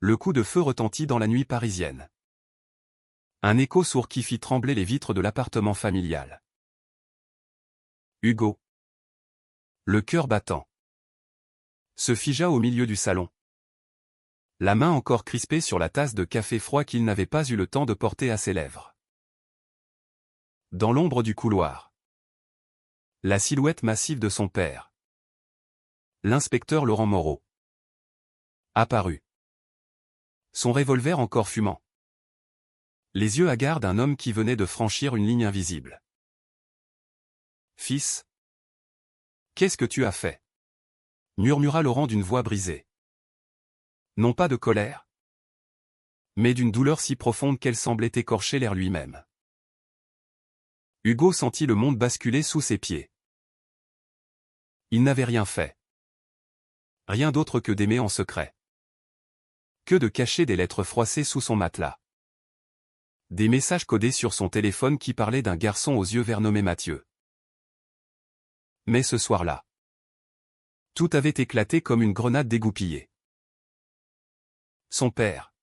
Le coup de feu retentit dans la nuit parisienne. Un écho sourd qui fit trembler les vitres de l'appartement familial. Hugo, le cœur battant, se figea au milieu du salon. La main encore crispée sur la tasse de café froid qu'il n'avait pas eu le temps de porter à ses lèvres. Dans l'ombre du couloir, la silhouette massive de son père, l'inspecteur Laurent Moreau, apparut. Son revolver encore fumant. Les yeux hagards d'un homme qui venait de franchir une ligne invisible. « Fils, qu'est-ce que tu as fait ?» murmura Laurent d'une voix brisée. Non pas de colère, mais d'une douleur si profonde qu'elle semblait écorcher l'air lui-même. Hugo sentit le monde basculer sous ses pieds. Il n'avait rien fait. Rien d'autre que d'aimer en secret. Que de cacher des lettres froissées sous son matelas. Des messages codés sur son téléphone qui parlaient d'un garçon aux yeux verts nommé Mathieu. Mais ce soir-là, tout avait éclaté comme une grenade dégoupillée. Son père.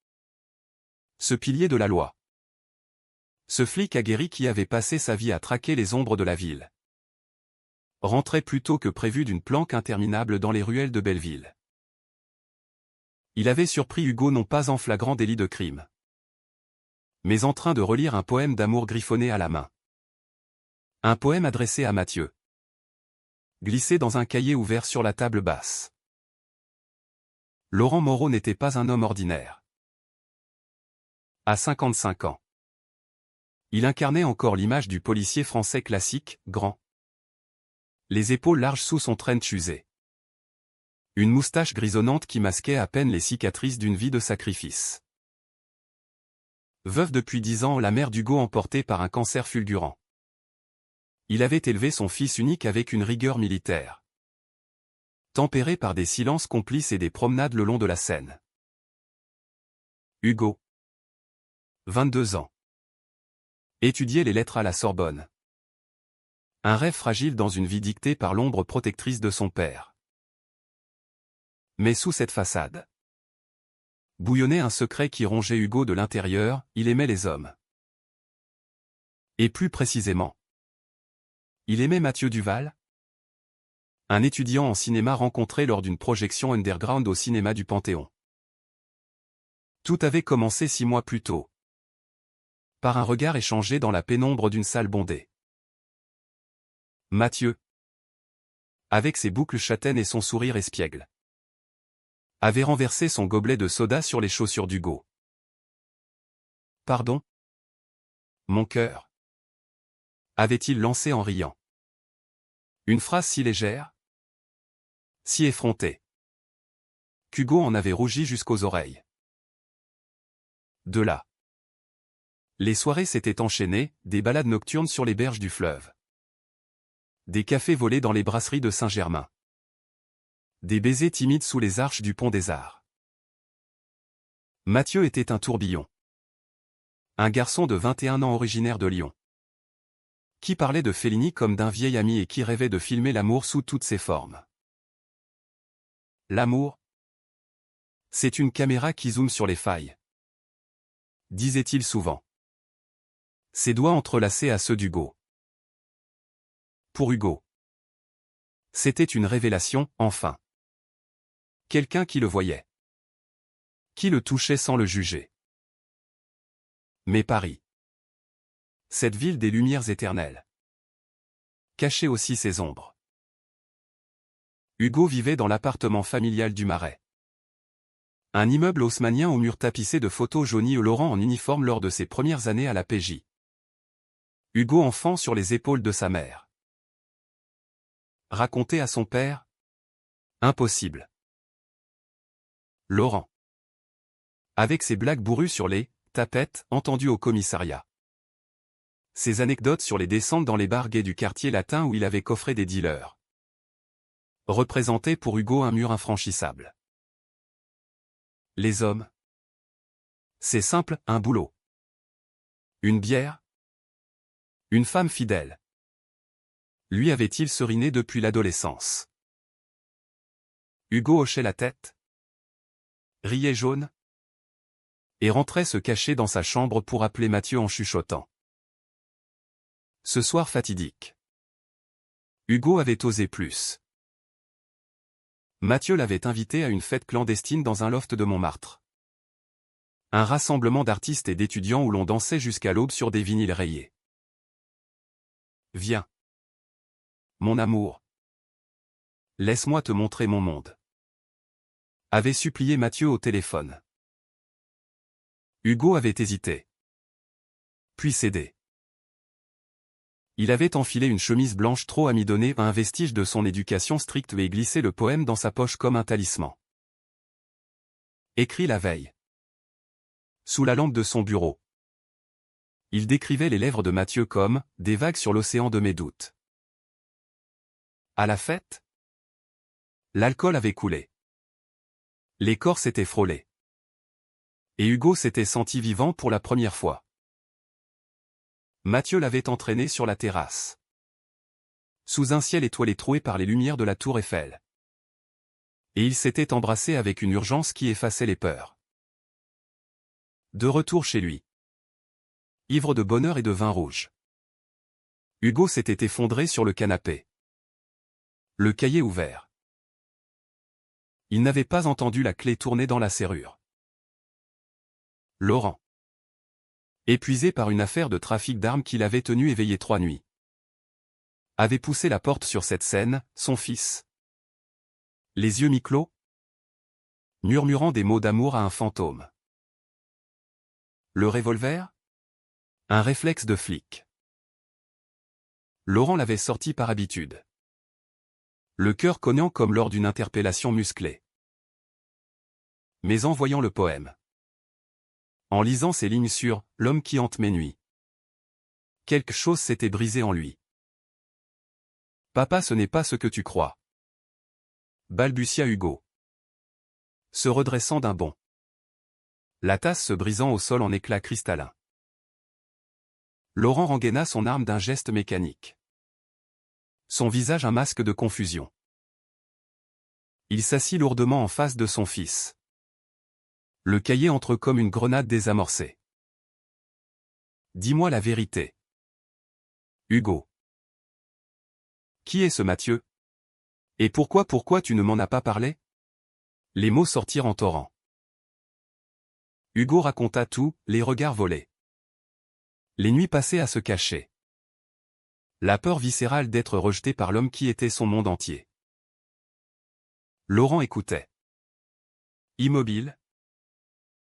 Ce pilier de la loi. Ce flic aguerri qui avait passé sa vie à traquer les ombres de la ville. Rentrait plus tôt que prévu d'une planque interminable dans les ruelles de Belleville. Il avait surpris Hugo non pas en flagrant délit de crime, mais en train de relire un poème d'amour griffonné à la main. Un poème adressé à Mathieu. Glissé dans un cahier ouvert sur la table basse. Laurent Moreau n'était pas un homme ordinaire. À 55 ans. Il incarnait encore l'image du policier français classique, grand. Les épaules larges sous son trench usé. Une moustache grisonnante qui masquait à peine les cicatrices d'une vie de sacrifice. Veuve depuis 10 ans, la mère d'Hugo emportée par un cancer fulgurant. Il avait élevé son fils unique avec une rigueur militaire. Tempéré par des silences complices et des promenades le long de la Seine. Hugo. 22 ans. Étudiait les lettres à la Sorbonne. Un rêve fragile dans une vie dictée par l'ombre protectrice de son père. Mais sous cette façade bouillonnait un secret qui rongeait Hugo de l'intérieur, il aimait les hommes. Et plus précisément, il aimait Mathieu Duval, un étudiant en cinéma rencontré lors d'une projection underground au cinéma du Panthéon. Tout avait commencé 6 mois plus tôt. Par un regard échangé dans la pénombre d'une salle bondée. Mathieu, avec ses boucles châtaines et son sourire espiègle, avait renversé son gobelet de soda sur les chaussures d'Hugo. « Pardon ? Mon cœur » avait-il lancé en riant. Une phrase si légère, si effrontée, qu'Hugo en avait rougi jusqu'aux oreilles. De là, les soirées s'étaient enchaînées, des balades nocturnes sur les berges du fleuve. Des cafés volés dans les brasseries de Saint-Germain. Des baisers timides sous les arches du pont des Arts. Mathieu était un tourbillon. Un garçon de 21 ans originaire de Lyon. Qui parlait de Fellini comme d'un vieil ami et qui rêvait de filmer l'amour sous toutes ses formes. L'amour, c'est une caméra qui zoome sur les failles, disait-il souvent. Ses doigts entrelacés à ceux d'Hugo. Pour Hugo, c'était une révélation, enfin. Quelqu'un qui le voyait. Qui le touchait sans le juger. Mais Paris. Cette ville des lumières éternelles. Cachait aussi ses ombres. Hugo vivait dans l'appartement familial du Marais. Un immeuble haussmannien aux murs tapissés de photos jaunies Laurent en uniforme lors de ses premières années à la PJ. Hugo enfant sur les épaules de sa mère. Raconter à son père ? Impossible. Laurent. Avec ses blagues bourrues sur les tapettes entendues au commissariat. Ses anecdotes sur les descentes dans les bars gays du quartier latin où il avait coffré des dealers. Représentait pour Hugo un mur infranchissable. Les hommes. C'est simple, un boulot. Une bière. Une femme fidèle. Lui avait-il seriné depuis l'adolescence. Hugo hochait la tête. Riait jaune. et rentrait se cacher dans sa chambre pour appeler Mathieu en chuchotant. Ce soir fatidique. Hugo avait osé plus. Mathieu l'avait invité à une fête clandestine dans un loft de Montmartre. Un rassemblement d'artistes et d'étudiants où l'on dansait jusqu'à l'aube sur des vinyles rayés. Viens. Mon amour. Laisse-moi te montrer mon monde. Avait supplié Mathieu au téléphone. Hugo avait hésité. Puis cédé. Il avait enfilé une chemise blanche trop amidonnée, un vestige de son éducation stricte, et glissé le poème dans sa poche comme un talisman. Écrit la veille. Sous la lampe de son bureau. Il décrivait les lèvres de Mathieu comme des vagues sur l'océan de mes doutes. À la fête, l'alcool avait coulé. Les corps s'étaient frôlés. Et Hugo s'était senti vivant pour la première fois. Mathieu l'avait entraîné sur la terrasse. Sous un ciel étoilé troué par les lumières de la tour Eiffel. Et ils s'étaient embrassés avec une urgence qui effaçait les peurs. De retour chez lui. Ivre de bonheur et de vin rouge. Hugo s'était effondré sur le canapé. Le cahier ouvert. Il n'avait pas entendu la clé tourner dans la serrure. Laurent. Épuisé par une affaire de trafic d'armes qui l'avait tenu éveillé 3 nuits. Avait poussé la porte sur cette scène, son fils. Les yeux mi-clos. Murmurant des mots d'amour à un fantôme. Le revolver? Un réflexe de flic. Laurent l'avait sorti par habitude. Le cœur cognant comme lors d'une interpellation musclée. Mais en voyant le poème. En lisant ces lignes sur « L'homme qui hante mes nuits ». Quelque chose s'était brisé en lui. « Papa, ce n'est pas ce que tu crois. » balbutia Hugo. Se redressant d'un bond. La tasse se brisant au sol en éclats cristallins. Laurent rengaina son arme d'un geste mécanique. Son visage un masque de confusion. Il s'assit lourdement en face de son fils. Le cahier entre comme une grenade désamorcée. Dis-moi la vérité. Hugo. Qui est ce Mathieu? Et pourquoi tu ne m'en as pas parlé? Les mots sortirent en torrent. Hugo raconta tout, les regards volés. Les nuits passées à se cacher. La peur viscérale d'être rejeté par l'homme qui était son monde entier. Laurent écoutait. Immobile.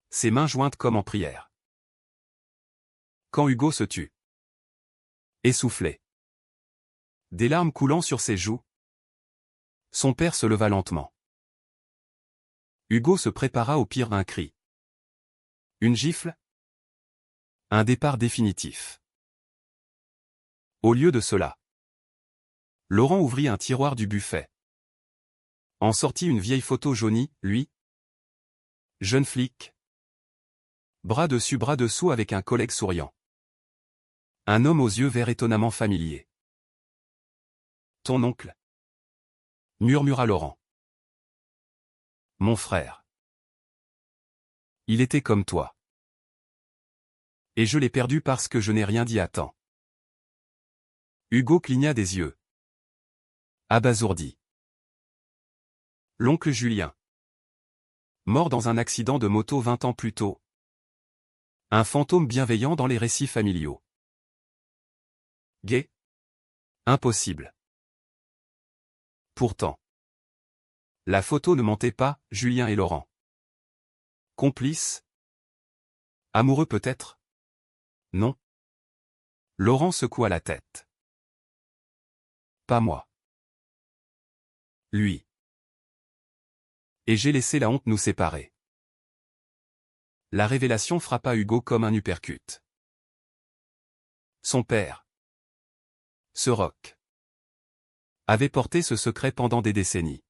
Ses mains jointes comme en prière. Quand Hugo se tut. Essoufflé. Des larmes coulant sur ses joues. Son père se leva lentement. Hugo se prépara au pire d'un cri. Une gifle? Un départ définitif. Au lieu de cela, Laurent ouvrit un tiroir du buffet. En sortit une vieille photo jaunie, lui. Jeune flic. Bras dessus bras dessous avec un collègue souriant. Un homme aux yeux verts étonnamment familiers. Ton oncle? Murmura Laurent. Mon frère. Il était comme toi. Et je l'ai perdu parce que je n'ai rien dit à temps. Hugo cligna des yeux. Abasourdi. L'oncle Julien. Mort dans un accident de moto 20 ans plus tôt. Un fantôme bienveillant dans les récits familiaux. Gay? Impossible. Pourtant. La photo ne mentait pas, Julien et Laurent. Complices? Amoureux peut-être? Non. Laurent secoua la tête. Pas moi. Lui. Et j'ai laissé la honte nous séparer. La révélation frappa Hugo comme un uppercut. Son père. Ce roc. Avait porté ce secret pendant des décennies.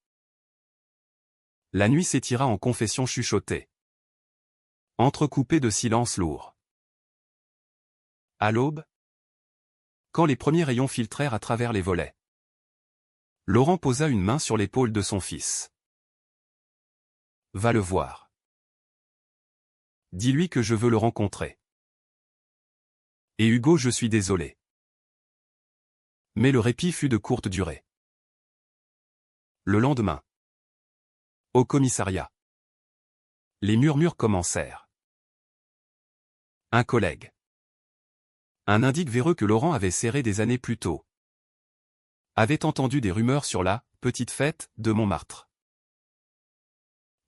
La nuit s'étira en confessions chuchotées. Entrecoupées de silences lourds. À l'aube, quand les premiers rayons filtrèrent à travers les volets, Laurent posa une main sur l'épaule de son fils. Va le voir. Dis-lui que je veux le rencontrer. Et Hugo, je suis désolé. Mais le répit fut de courte durée. Le lendemain. Au commissariat. Les murmures commencèrent. Un collègue. Un indique véreux que Laurent avait serré des années plus tôt. Avait entendu des rumeurs sur la « petite fête » de Montmartre.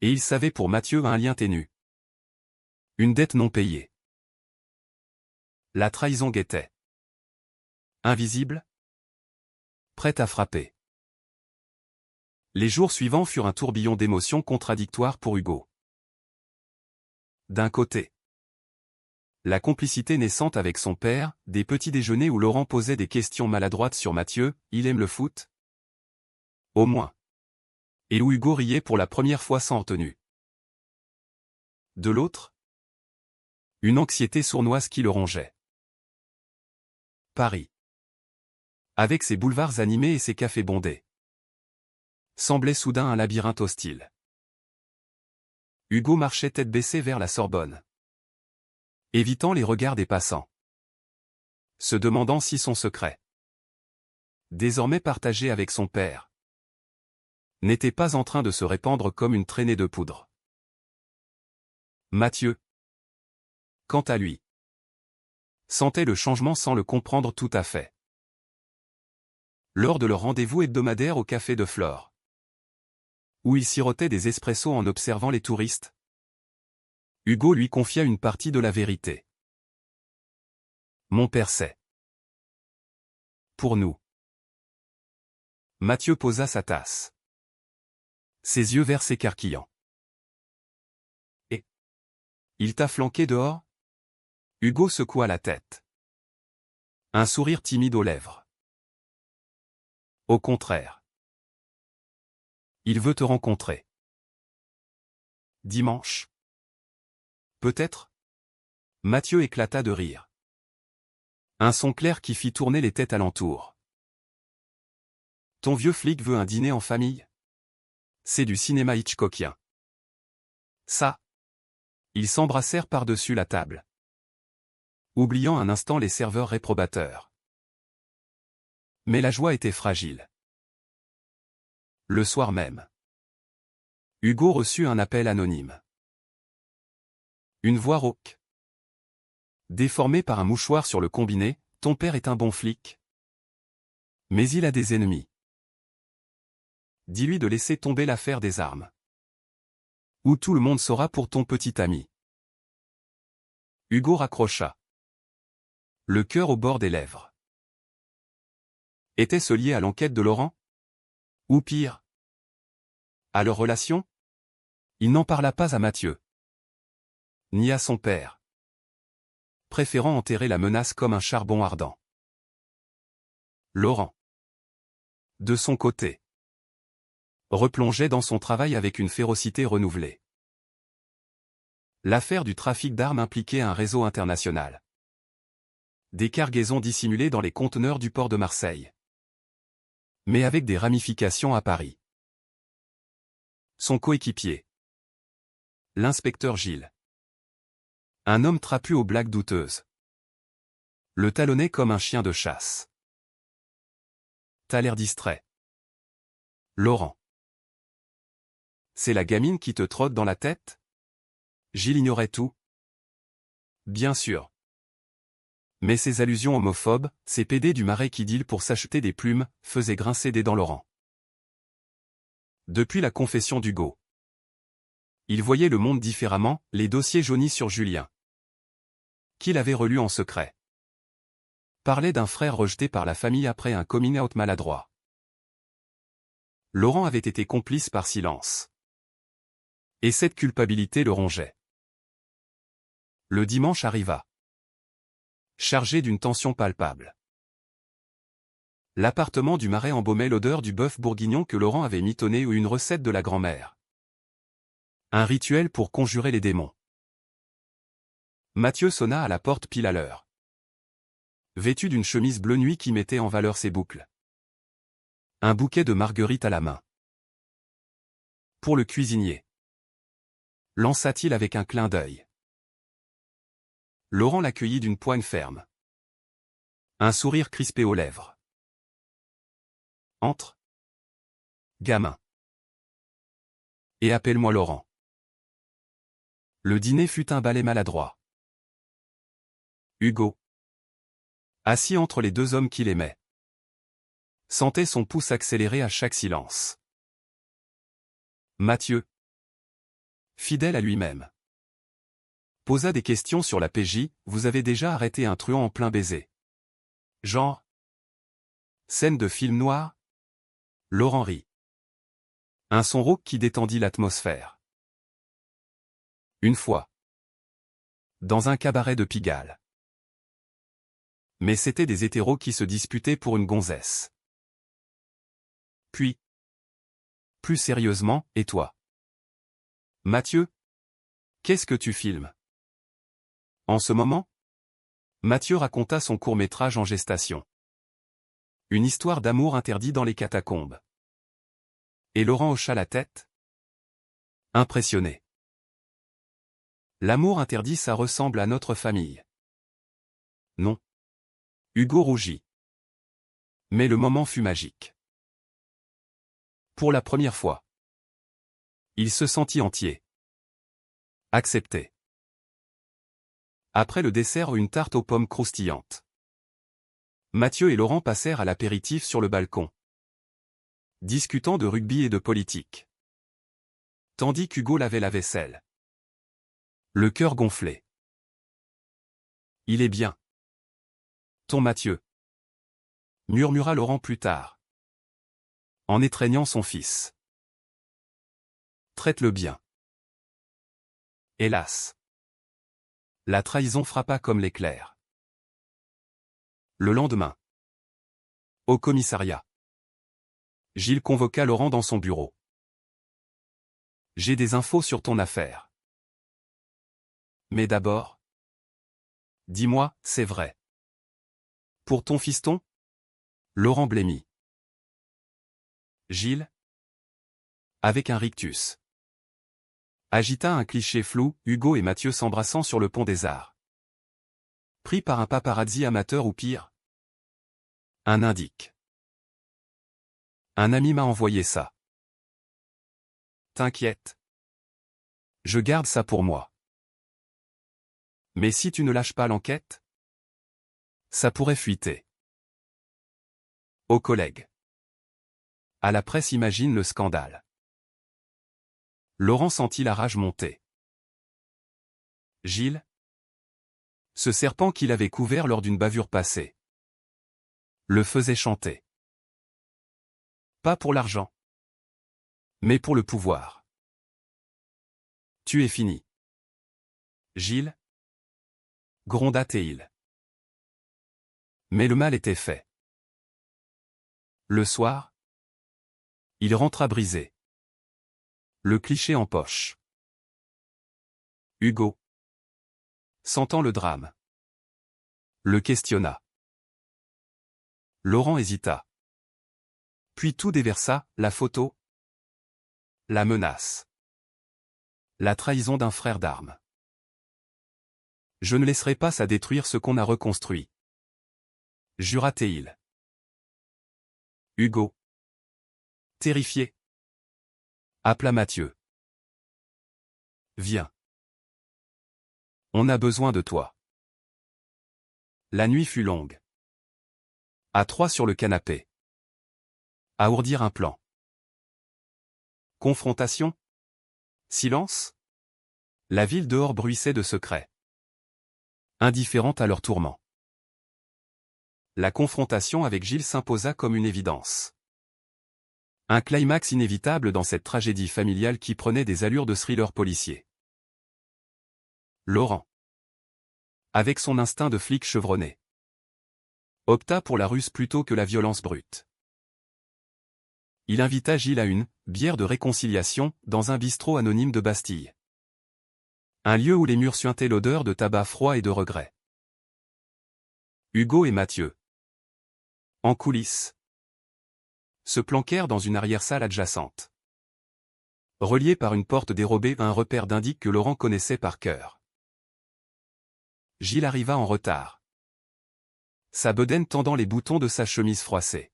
Et il savait pour Mathieu un lien ténu. Une dette non payée. La trahison guettait. Invisible. Prête à frapper. Les jours suivants furent un tourbillon d'émotions contradictoires pour Hugo. D'un côté, la complicité naissante avec son père, des petits déjeuners où Laurent posait des questions maladroites sur Mathieu, il aime le foot? Au moins. Et où Hugo riait pour la première fois sans retenue. De l'autre, une anxiété sournoise qui le rongeait. Paris. Avec ses boulevards animés et ses cafés bondés. Semblait soudain un labyrinthe hostile. Hugo marchait tête baissée vers la Sorbonne. Évitant les regards des passants. Se demandant si son secret, désormais partagé avec son père, n'était pas en train de se répandre comme une traînée de poudre. Mathieu, quant à lui, sentait le changement sans le comprendre tout à fait. Lors de leur rendez-vous hebdomadaire au café de Flore, où il sirotait des espressos en observant les touristes, Hugo lui confia une partie de la vérité. Mon père sait. Pour nous. Mathieu posa sa tasse. Ses yeux verts s'écarquillant. Et il t'a flanqué dehors? Hugo secoua la tête. Un sourire timide aux lèvres. Au contraire. Il veut te rencontrer. Dimanche. Peut-être? Mathieu éclata de rire. Un son clair qui fit tourner les têtes alentour. Ton vieux flic veut un dîner en famille? C'est du cinéma hitchcockien. Ça. Ils s'embrassèrent par-dessus la table, oubliant un instant les serveurs réprobateurs. Mais la joie était fragile. Le soir même, Hugo reçut un appel anonyme. Une voix rauque. Déformée par un mouchoir sur le combiné, ton père est un bon flic. Mais il a des ennemis. Dis-lui de laisser tomber l'affaire des armes. Ou tout le monde saura pour ton petit ami. Hugo raccrocha. Le cœur au bord des lèvres. Était-ce lié à l'enquête de Laurent? Ou pire, à leur relation? Il n'en parla pas à Mathieu. Ni à son père. Préférant enterrer la menace comme un charbon ardent. Laurent, de son côté, replongeait dans son travail avec une férocité renouvelée. L'affaire du trafic d'armes impliquait un réseau international. Des cargaisons dissimulées dans les conteneurs du port de Marseille. Mais avec des ramifications à Paris. Son coéquipier, l'inspecteur Gilles. Un homme trapu aux blagues douteuses. Le talonnait comme un chien de chasse. T'as l'air distrait. Laurent. C'est la gamine qui te trotte dans la tête? Gilles ignorait tout. Bien sûr. Mais ces allusions homophobes, ces pédés du Marais qui dealent pour s'acheter des plumes, faisaient grincer des dents Laurent. Depuis la confession d'Hugo, il voyait le monde différemment, les dossiers jaunis sur Julien, qu'il avait relu en secret. Parlait d'un frère rejeté par la famille après un coming out maladroit. Laurent avait été complice par silence. Et cette culpabilité le rongeait. Le dimanche arriva. Chargé d'une tension palpable. L'appartement du Marais embaumait l'odeur du bœuf bourguignon que Laurent avait mitonné ou une recette de la grand-mère. Un rituel pour conjurer les démons. Mathieu sonna à la porte pile à l'heure. Vêtu d'une chemise bleu nuit qui mettait en valeur ses boucles. Un bouquet de marguerites à la main. Pour le cuisinier. Lança-t-il avec un clin d'œil. Laurent l'accueillit d'une poigne ferme. Un sourire crispé aux lèvres. Entre. Gamin. Et appelle-moi Laurent. Le dîner fut un balai maladroit. Hugo, assis entre les deux hommes qu'il aimait, sentait son pouce accélérer à chaque silence. Mathieu, fidèle à lui-même, posa des questions sur la PJ. Vous avez déjà arrêté un truand en plein baiser? Genre? Scène de film noir? Laurent rit. Un son rauque qui détendit l'atmosphère. Une fois. Dans un cabaret de Pigalle. Mais c'étaient des hétéros qui se disputaient pour une gonzesse. Puis. Plus sérieusement, et toi? Mathieu? Qu'est-ce que tu filmes? En ce moment? Mathieu raconta son court-métrage en gestation. Une histoire d'amour interdit dans les catacombes. Et Laurent hocha la tête. Impressionné. L'amour interdit, ça ressemble à notre famille. Non. Hugo rougit. Mais le moment fut magique. Pour la première fois. Il se sentit entier. Accepté. Après le dessert, une tarte aux pommes croustillante. Mathieu et Laurent passèrent à l'apéritif sur le balcon, discutant de rugby et de politique. Tandis qu'Hugo lavait la vaisselle. Le cœur gonflé. Il est bien. Ton Mathieu, murmura Laurent plus tard, en étreignant son fils. Traite-le bien. Hélas. La trahison frappa comme l'éclair. Le lendemain. Au commissariat. Gilles convoqua Laurent dans son bureau. J'ai des infos sur ton affaire. Mais d'abord. Dis-moi, c'est vrai. Pour ton fiston? Laurent blêmit. Gilles, avec un rictus, agita un cliché flou, Hugo et Mathieu s'embrassant sur le pont des Arts. Pris par un paparazzi amateur ou pire? Un indique. Un ami m'a envoyé ça. T'inquiète. Je garde ça pour moi. Mais si tu ne lâches pas l'enquête? Ça pourrait fuiter. Aux collègues. À la presse, imagine le scandale. Laurent sentit la rage monter. Gilles? Ce serpent qu'il avait couvert lors d'une bavure passée. Le faisait chanter. Pas pour l'argent. Mais pour le pouvoir. Tu es fini. Gilles? Gronda Théil. Mais le mal était fait. Le soir, il rentra brisé. Le cliché en poche. Hugo, sentant le drame, le questionna. Laurent hésita. Puis tout déversa, la photo, la menace, la trahison d'un frère d'armes. Je ne laisserai pas ça détruire ce qu'on a reconstruit. Jura Théil. Hugo, terrifié, appela Mathieu. Viens. On a besoin de toi. La nuit fut longue. À trois sur le canapé. À ourdir un plan. Confrontation? Silence? La ville dehors bruissait de secrets. Indifférente à leur tourment. La confrontation avec Gilles s'imposa comme une évidence. Un climax inévitable dans cette tragédie familiale qui prenait des allures de thriller policier. Laurent, avec son instinct de flic chevronné, opta pour la ruse plutôt que la violence brute. Il invita Gilles à une bière de réconciliation dans un bistrot anonyme de Bastille. Un lieu où les murs suintaient l'odeur de tabac froid et de regret. Hugo et Mathieu, en coulisses, se planquèrent dans une arrière-salle adjacente. Reliée par une porte dérobée, un repère d'indique que Laurent connaissait par cœur. Gilles arriva en retard. Sa bedaine tendant les boutons de sa chemise froissée.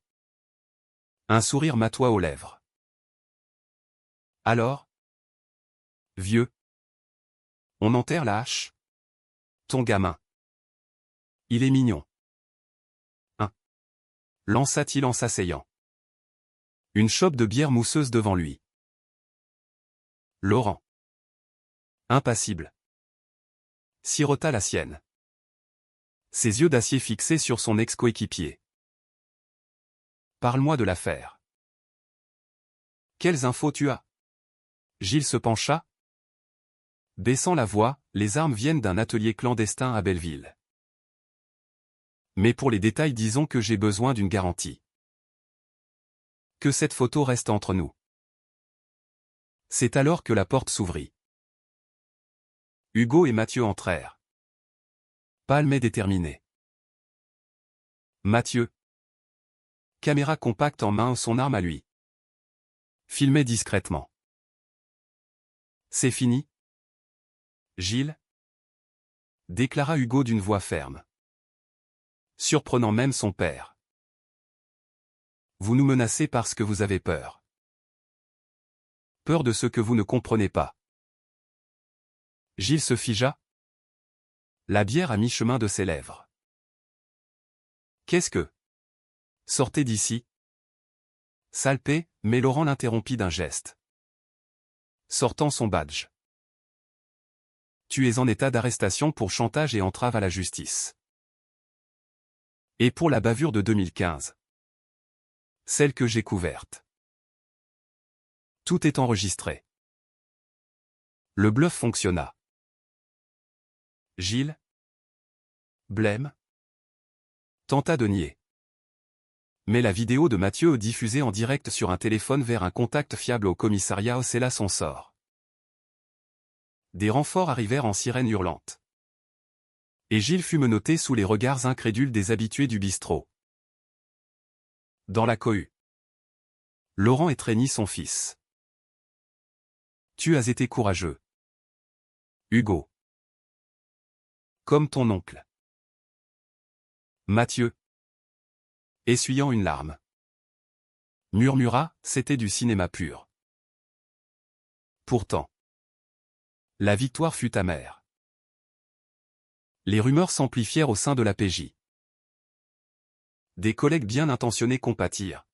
Un sourire matois aux lèvres. Alors? Vieux. On enterre la hache? Ton gamin. Il est mignon. Hein? Lança-t-il en s'asseyant. Une chope de bière mousseuse devant lui. Laurent. Impassible. Sirota la sienne. Ses yeux d'acier fixés sur son ex-coéquipier. Parle-moi de l'affaire. Quelles infos tu as? Gilles se pencha. Baissant la voix, les armes viennent d'un atelier clandestin à Belleville. Mais pour les détails, disons que j'ai besoin d'une garantie. Que cette photo reste entre nous. C'est alors que la porte s'ouvrit. Hugo et Mathieu entrèrent. Palme et déterminé. Mathieu. Caméra compacte en main, son arme à lui. Filmait discrètement. C'est fini? Gilles? Déclara Hugo d'une voix ferme. Surprenant même son père. Vous nous menacez parce que vous avez peur. Peur de ce que vous ne comprenez pas. Gilles se figea. La bière à mi-chemin de ses lèvres. Qu'est-ce que? Sortez d'ici. Salpé, mais Laurent l'interrompit d'un geste. Sortant son badge. Tu es en état d'arrestation pour chantage et entrave à la justice. Et pour la bavure de 2015. Celle que j'ai couverte. Tout est enregistré. Le bluff fonctionna. Gilles? Blême? Tenta de nier. Mais la vidéo de Mathieu diffusée en direct sur un téléphone vers un contact fiable au commissariat scella son sort. Des renforts arrivèrent en sirène hurlante. Et Gilles fut menotté sous les regards incrédules des habitués du bistrot. Dans la cohue. Laurent étreignit son fils. Tu as été courageux. Hugo. Comme ton oncle. Mathieu. Essuyant une larme. Murmura, c'était du cinéma pur. Pourtant. La victoire fut amère. Les rumeurs s'amplifièrent au sein de la PJ. Des collègues bien intentionnés compatirent.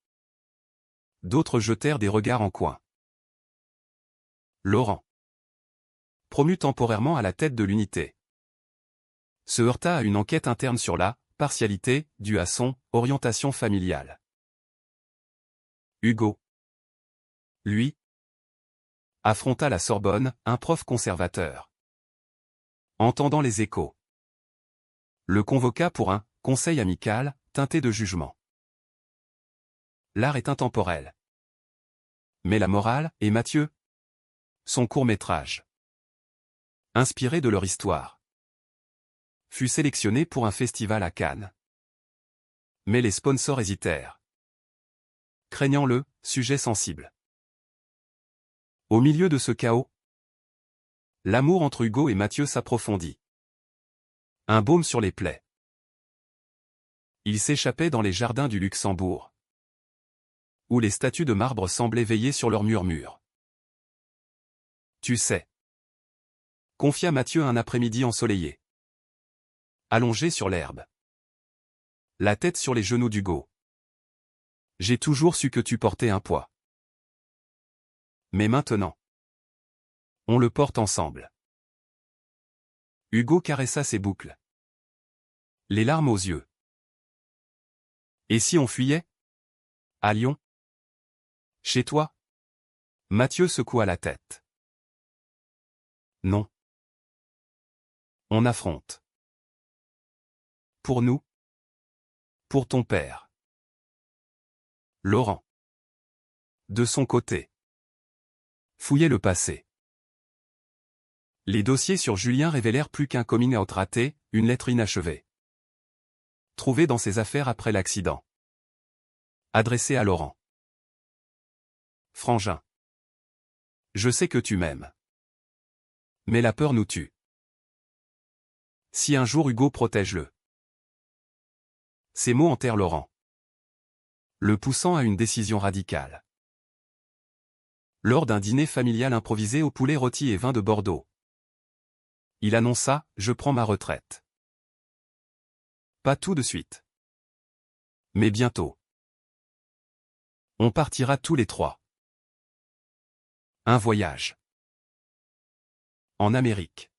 D'autres jetèrent des regards en coin. Laurent. Promu temporairement à la tête de l'unité. Se heurta à une enquête interne sur la partialité due à son orientation familiale. Hugo. Lui. Affronta la Sorbonne, un prof conservateur. Entendant les échos. Le convoqua pour un conseil amical, teinté de jugement. L'art est intemporel. Mais la morale, et Mathieu? Son court-métrage. Inspiré de leur histoire. Fut sélectionné pour un festival à Cannes. Mais les sponsors hésitèrent. Craignant le sujet sensible. Au milieu de ce chaos, l'amour entre Hugo et Mathieu s'approfondit. Un baume sur les plaies. Il s'échappait dans les jardins du Luxembourg, où les statues de marbre semblaient veiller sur leurs murmures. Tu sais. Confia Mathieu un après-midi ensoleillé. Allongé sur l'herbe. La tête sur les genoux d'Hugo. J'ai toujours su que tu portais un poids. Mais maintenant, on le porte ensemble. Hugo caressa ses boucles. Les larmes aux yeux. Et si on fuyait? À Lyon? Chez toi? Mathieu secoua la tête. Non. On affronte. Pour nous? Pour ton père. Laurent. De son côté. Fouillait le passé. Les dossiers sur Julien révélèrent plus qu'un coming out raté, une lettre inachevée. Trouvée dans ses affaires après l'accident. Adressée à Laurent. Frangin. Je sais que tu m'aimes. Mais la peur nous tue. Si un jour Hugo protège-le. Ces mots enterrent Laurent, le poussant à une décision radicale. Lors d'un dîner familial improvisé au poulet rôti et vin de Bordeaux, il annonça « Je prends ma retraite ». Pas tout de suite. Mais bientôt. On partira tous les trois. Un voyage. En Amérique.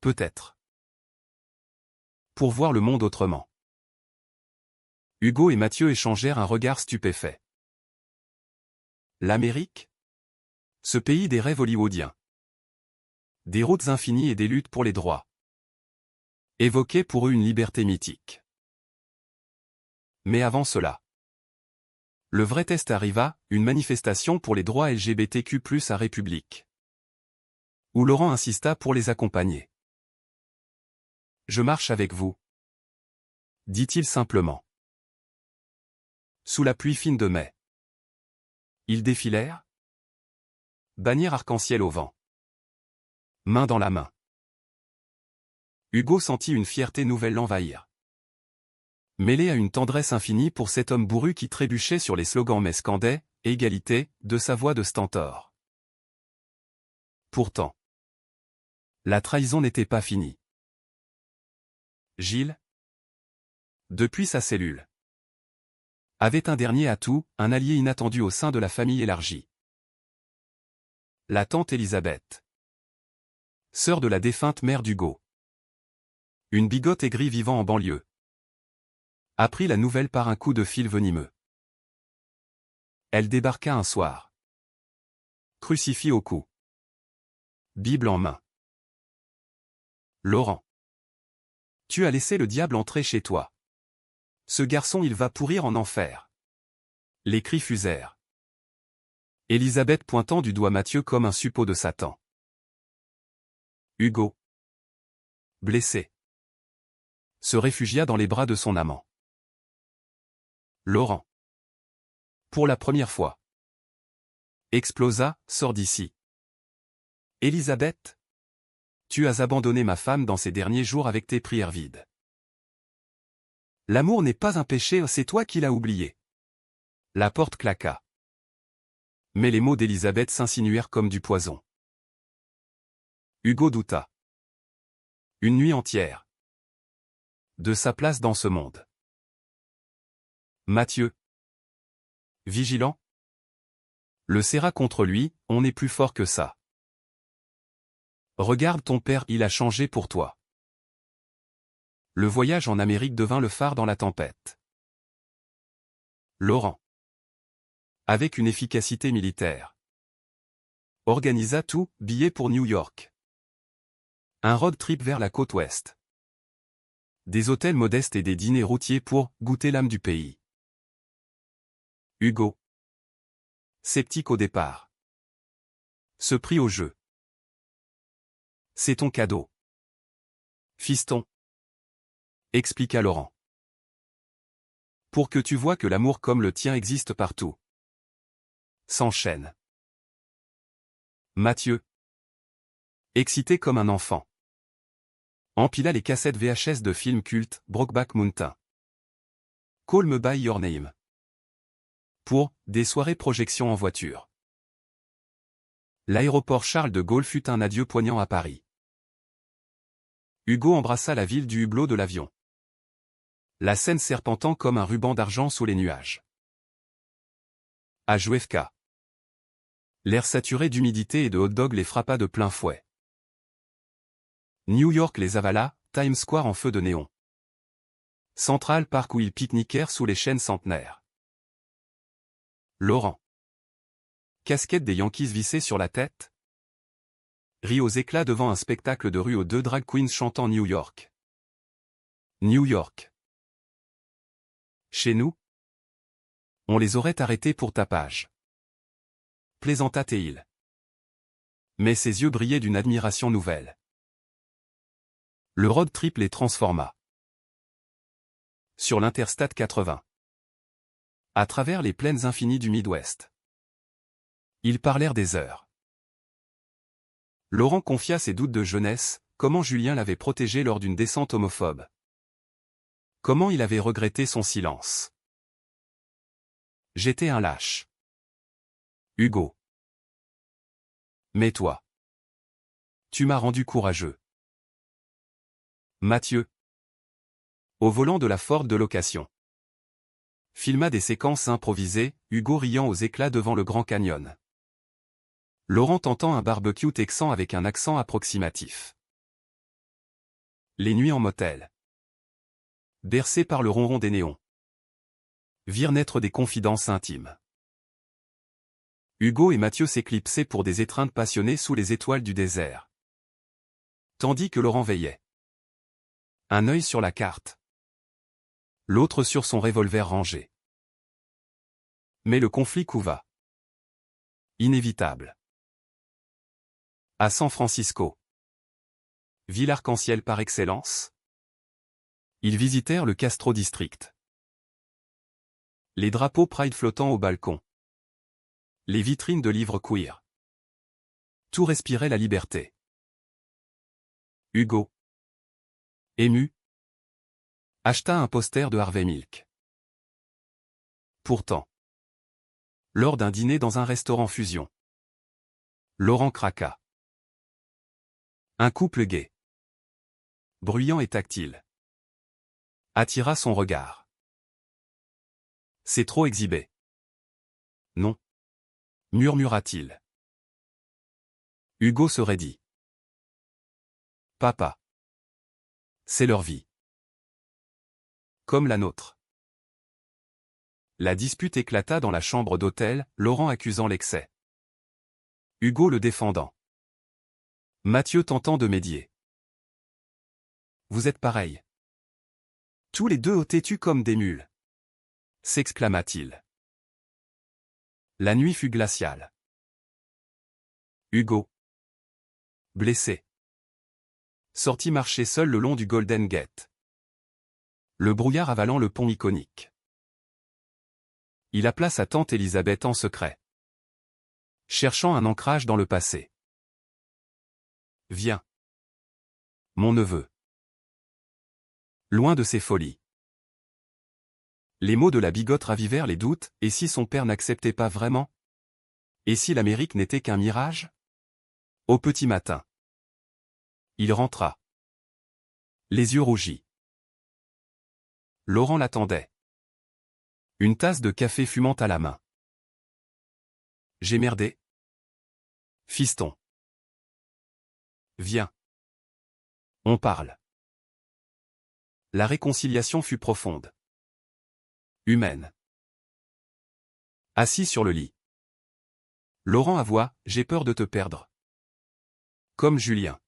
Peut-être. Pour voir le monde autrement. Hugo et Mathieu échangèrent un regard stupéfait. L'Amérique? Ce pays des rêves hollywoodiens. Des routes infinies et des luttes pour les droits. Évoquait pour eux une liberté mythique. Mais avant cela, le vrai test arriva, une manifestation pour les droits LGBTQ+ à République, où Laurent insista pour les accompagner. « Je marche avec vous », dit-il simplement. Sous la pluie fine de mai, ils défilèrent, bannière arc-en-ciel au vent, main dans la main. Hugo sentit une fierté nouvelle l'envahir, mêlée à une tendresse infinie pour cet homme bourru qui trébuchait sur les slogans mais scandait « Égalité » de sa voix de stentor. Pourtant, la trahison n'était pas finie. Gilles, depuis sa cellule, avait un dernier atout, un allié inattendu au sein de la famille élargie. La tante Elisabeth, sœur de la défunte mère d'Hugo. Une bigote aigrie vivant en banlieue. Apprit la nouvelle par un coup de fil venimeux. Elle débarqua un soir. Crucifix au cou. Bible en main. Laurent. Tu as laissé le diable entrer chez toi. Ce garçon il va pourrir en enfer. Les cris fusèrent. Elisabeth pointant du doigt Mathieu comme un suppôt de Satan. Hugo, blessé, se réfugia dans les bras de son amant. Laurent, pour la première fois, explosa, sors d'ici. Elisabeth, tu as abandonné ma femme dans ces derniers jours avec tes prières vides. L'amour n'est pas un péché, c'est toi qui l'as oublié. La porte claqua. Mais les mots d'Elisabeth s'insinuèrent comme du poison. Hugo douta. Une nuit entière. De sa place dans ce monde. Mathieu, vigilant, le serra contre lui, on est plus fort que ça. Regarde ton père, il a changé pour toi. Le voyage en Amérique devint le phare dans la tempête. Laurent, avec une efficacité militaire, organisa tout, billets pour New York. Un road trip vers la côte ouest. Des hôtels modestes et des dîners routiers pour goûter l'âme du pays. Hugo, sceptique au départ, se prit au jeu. C'est ton cadeau. Fiston, expliqua Laurent. Pour que tu vois que l'amour comme le tien existe partout. S'enchaîne. Mathieu, excité comme un enfant, empila les cassettes VHS de films cultes, Brokeback Mountain, Call Me By Your Name, pour des soirées projection en voiture. L'aéroport Charles de Gaulle fut un adieu poignant à Paris. Hugo embrassa la ville du hublot de l'avion. La Seine serpentant comme un ruban d'argent sous les nuages. À Juevka, l'air saturé d'humidité et de hot-dog les frappa de plein fouet. New York les avala, Times Square en feu de néon. Central Park où ils pique-niquèrent sous les chênes centenaires. Laurent, casquette des Yankees vissée sur la tête, rit aux éclats devant un spectacle de rue aux deux drag queens chantant New York. New York. Chez nous, on les aurait arrêtés pour tapage. Plaisanta Théil. Mais ses yeux brillaient d'une admiration nouvelle. Le road trip les transforma. Sur l'Interstate 80. À travers les plaines infinies du Midwest. Ils parlèrent des heures. Laurent confia ses doutes de jeunesse, comment Julien l'avait protégé lors d'une descente homophobe. Comment il avait regretté son silence. J'étais un lâche. Hugo. Mais toi. Tu m'as rendu courageux. Mathieu. Au volant de la Ford de location. Filma des séquences improvisées, Hugo riant aux éclats devant le Grand Canyon. Laurent tentant un barbecue texan avec un accent approximatif. Les nuits en motel. Bercé par le ronron des néons. Virent naître des confidences intimes. Hugo et Mathieu s'éclipsaient pour des étreintes passionnées sous les étoiles du désert. Tandis que Laurent veillait. Un œil sur la carte. L'autre sur son revolver rangé. Mais le conflit couva. Inévitable. À San Francisco. Ville arc-en-ciel par excellence. Ils visitèrent le Castro District. Les drapeaux Pride flottant au balcon. Les vitrines de livres queer. Tout respirait la liberté. Hugo. Ému. Acheta un poster de Harvey Milk. Pourtant. Lors d'un dîner dans un restaurant fusion. Laurent craqua. Un couple gai. Bruyant et tactile. Attira son regard. C'est trop exhibé. Non. Murmura-t-il. Hugo se raidit. Papa. C'est leur vie. Comme la nôtre. La dispute éclata dans la chambre d'hôtel, Laurent accusant l'excès. Hugo le défendant. Mathieu tentant de médier. Vous êtes pareils. Tous les deux au têtu comme des mules. S'exclama-t-il. La nuit fut glaciale. Hugo. Blessé. Sortit marcher seul le long du Golden Gate. Le brouillard avalant le pont iconique. Il appela sa tante Elisabeth en secret. Cherchant un ancrage dans le passé. Viens. Mon neveu. Loin de ses folies. Les mots de la bigote ravivèrent les doutes, et si son père n'acceptait pas vraiment? Et si l'Amérique n'était qu'un mirage? Au petit matin. Il rentra. Les yeux rougis. Laurent l'attendait. Une tasse de café fumant à la main. J'ai merdé. Fiston. Viens. On parle. La réconciliation fut profonde. Humaine. Assis sur le lit. Laurent avoua, j'ai peur de te perdre. Comme Julien.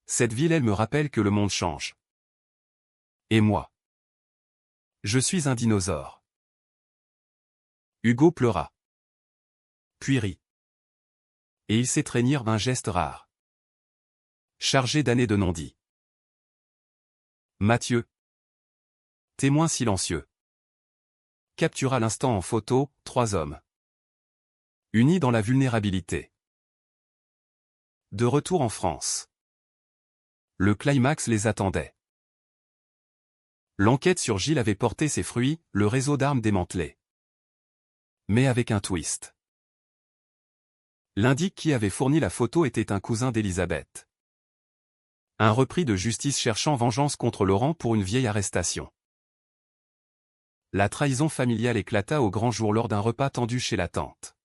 Cette ville elle me rappelle que le monde change. Et moi. Je suis un dinosaure. Hugo pleura. Puis rit. Et ils s'étreignirent d'un geste rare. Chargé d'années de non-dits. Mathieu. Témoin silencieux. Captura l'instant en photo, 3 hommes. Unis dans la vulnérabilité. De retour en France. Le climax les attendait. L'enquête sur Gilles avait porté ses fruits, le réseau d'armes démantelé. Mais avec un twist. L'indique qui avait fourni la photo était un cousin d'Elisabeth. Un repris de justice cherchant vengeance contre Laurent pour une vieille arrestation. La trahison familiale éclata au grand jour lors d'un repas tendu chez la tante.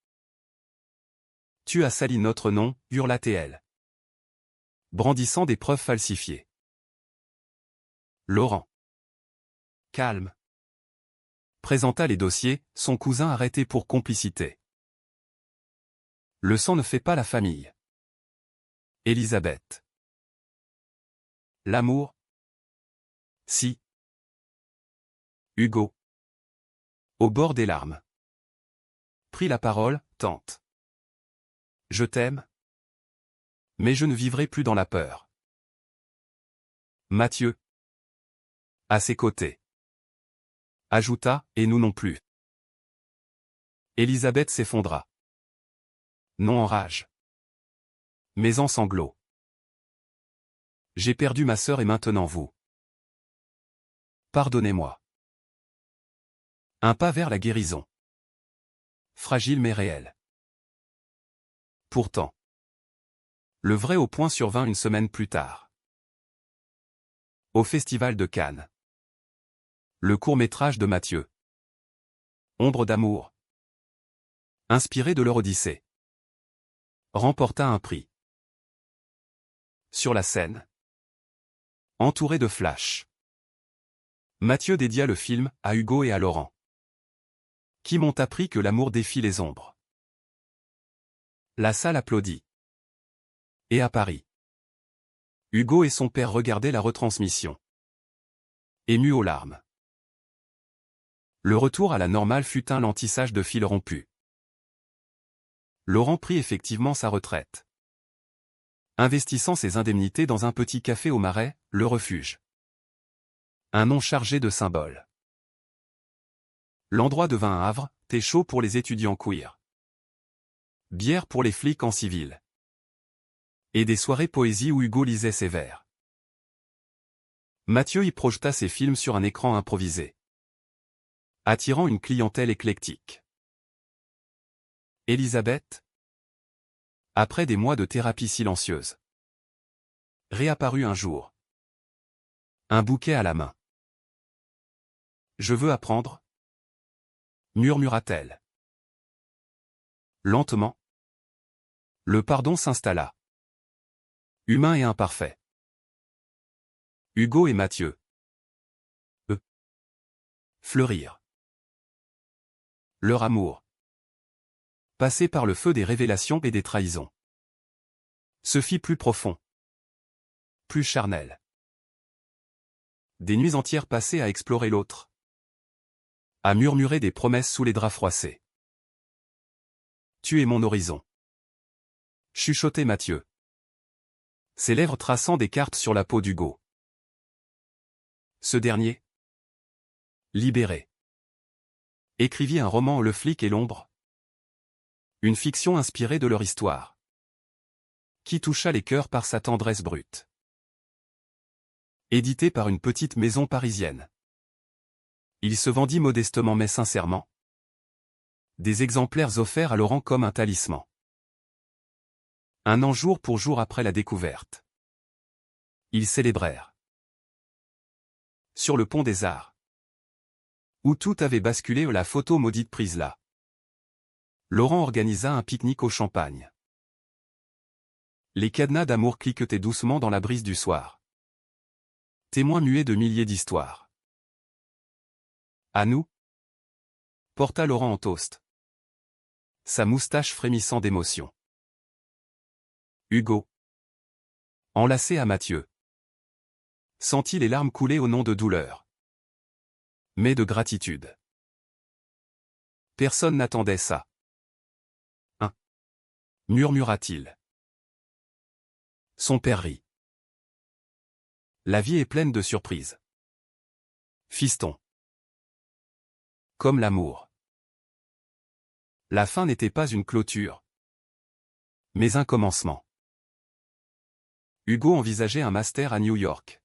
Tu as sali notre nom, hurla-t-elle. Brandissant des preuves falsifiées. Laurent. Calme. Présenta les dossiers, son cousin arrêté pour complicité. Le sang ne fait pas la famille. Elisabeth. L'amour? Si. Hugo. Au bord des larmes. Prit la parole, tante. Je t'aime. Mais je ne vivrai plus dans la peur. Mathieu. À ses côtés. Ajouta, et nous non plus. Elisabeth s'effondra. Non en rage. Mais en sanglots. J'ai perdu ma sœur et maintenant vous. Pardonnez-moi. Un pas vers la guérison. Fragile mais réel. Pourtant. Le vrai au point survint une semaine plus tard. Au Festival de Cannes. Le court-métrage de Mathieu. Ombre d'amour. Inspiré de leur Odyssée. Remporta un prix. Sur la scène. Entouré de flash. Mathieu dédia le film à Hugo et à Laurent. Qui m'ont appris que l'amour défie les ombres. La salle applaudit. Et à Paris. Hugo et son père regardaient la retransmission. Émus aux larmes. Le retour à la normale fut un lentissage de fil rompu. Laurent prit effectivement sa retraite. Investissant ses indemnités dans un petit café au Marais, le Refuge. Un nom chargé de symboles. L'endroit devint un havre, thé chaud pour les étudiants queer. Bière pour les flics en civil. Et des soirées poésie où Hugo lisait ses vers. Mathieu y projeta ses films sur un écran improvisé. Attirant une clientèle éclectique. Elisabeth, après des mois de thérapie silencieuse, réapparut un jour. Un bouquet à la main. Je veux apprendre, murmura-t-elle. Lentement, le pardon s'installa. Humain et imparfait. Hugo et Mathieu. Eux. Fleurirent. Leur amour. Passé par le feu des révélations et des trahisons. Se fit plus profond. Plus charnel. Des nuits entières passées à explorer l'autre. À murmurer des promesses sous les draps froissés. Tu es mon horizon. Chuchotait Mathieu. Ses lèvres traçant des cartes sur la peau d'Hugo. Ce dernier, libéré, écrivit un roman Le flic et l'ombre. Une fiction inspirée de leur histoire. Qui toucha les cœurs par sa tendresse brute. Édité par une petite maison parisienne. Il se vendit modestement mais sincèrement. Des exemplaires offerts à Laurent comme un talisman. Un an jour pour jour après la découverte. Ils célébrèrent. Sur le pont des Arts. Où tout avait basculé, la photo maudite prise là. Laurent organisa un pique-nique au champagne. Les cadenas d'amour cliquetaient doucement dans la brise du soir. Témoins muets de milliers d'histoires. À nous, porta Laurent en toast. Sa moustache frémissant d'émotion. Hugo, enlacé à Mathieu, sentit les larmes couler au nom de douleur. Mais de gratitude. Personne n'attendait ça. Hein, murmura-t-il. Son père rit. La vie est pleine de surprises. Fiston. Comme l'amour. La fin n'était pas une clôture, mais un commencement. Hugo envisageait un master à New York.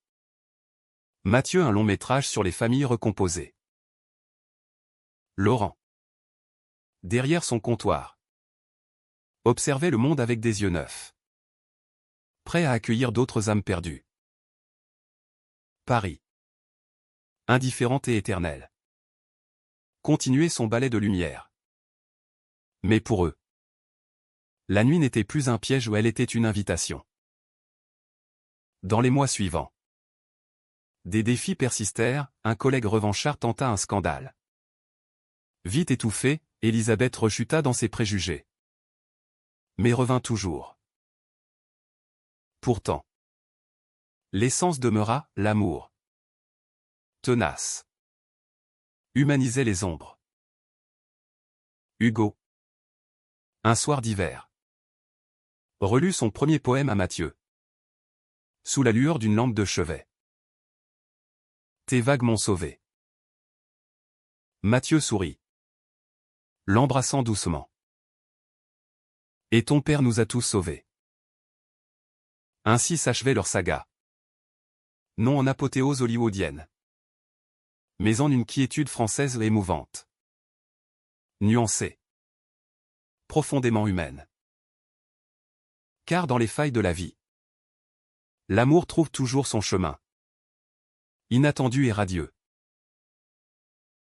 Mathieu un long métrage sur les familles recomposées. Laurent, derrière son comptoir, observait le monde avec des yeux neufs. Prêt à accueillir d'autres âmes perdues. Paris. Indifférente et éternelle. Continuait son balai de lumière. Mais pour eux, la nuit n'était plus un piège où elle était une invitation. Dans les mois suivants, des défis persistèrent, un collègue revanchard tenta un scandale. Vite étouffée, Elisabeth rechuta dans ses préjugés. Mais revint toujours. Pourtant, l'essence demeura, l'amour. Tenace. Humanisait les ombres. Hugo. Un soir d'hiver. Relut son premier poème à Mathieu. Sous la lueur d'une lampe de chevet. Tes vagues m'ont sauvé. Mathieu sourit. L'embrassant doucement. Et ton père nous a tous sauvés. Ainsi s'achevait leur saga. Non en apothéose hollywoodienne, mais en une quiétude française émouvante. Nuancée. Profondément humaine. Car dans les failles de la vie, l'amour trouve toujours son chemin. Inattendu et radieux.